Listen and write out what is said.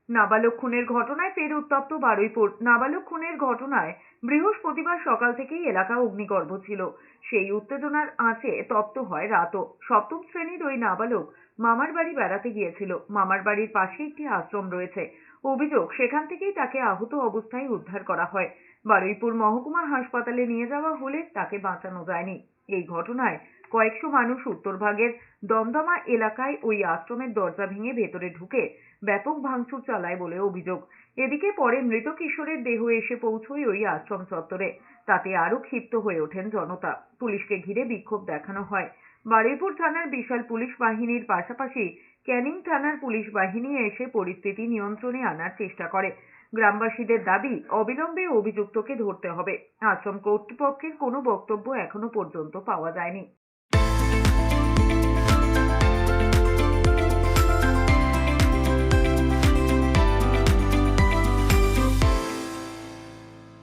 নাবালক খুনের ঘটনায় ফের উত্তপ্ত বারুইপুর। নাবালক খুনের ঘটনায় বৃহস্পতিবার সকাল থেকেই এলাকা অগ্নিগর্ভ ছিল। সেই উত্তেজনার আঁচে তপ্ত হয় রাতও। সপ্তম শ্রেণীর ওই নাবালক মামার বাড়ি বেড়াতে গিয়েছিল। মামার বাড়ির পাশে একটি আশ্রম রয়েছে। অভিযোগ, সেখান থেকেই তাকে আহত অবস্থায় উদ্ধার করা হয়। বারুইপুর মহকুমা হাসপাতালে নিয়ে যাওয়া হলে তাকে বাঁচানো যায়নি। এই ঘটনায় কয়েকশো মানুষ উত্তরভাগের দমদমা এলাকায় ওই আশ্রমের দরজা ভেঙে ভেতরে ঢুকে ব্যাপক ভাঙচুর চালায় বলে অভিযোগ। এদিকে পরে মৃত কিশোরের দেহ এসে পৌঁছয় ওই আশ্রম চত্বরে। তাতে আরো ক্ষিপ্ত হয়ে ওঠেন জনতা। পুলিশকে ঘিরে বিক্ষোভ দেখানো হয়। বারুইপুর থানার বিশাল পুলিশ বাহিনীর পাশাপাশি ক্যানিং থানার পুলিশ বাহিনী এসে পরিস্থিতি নিয়ন্ত্রণে আনার চেষ্টা করে। গ্রামবাসীদের দাবি, অবিলম্বে অভিযুক্তকে ধরতে হবে। আশ্রম কর্তৃপক্ষের কোনো বক্তব্য এখনো পর্যন্ত পাওয়া যায়নি।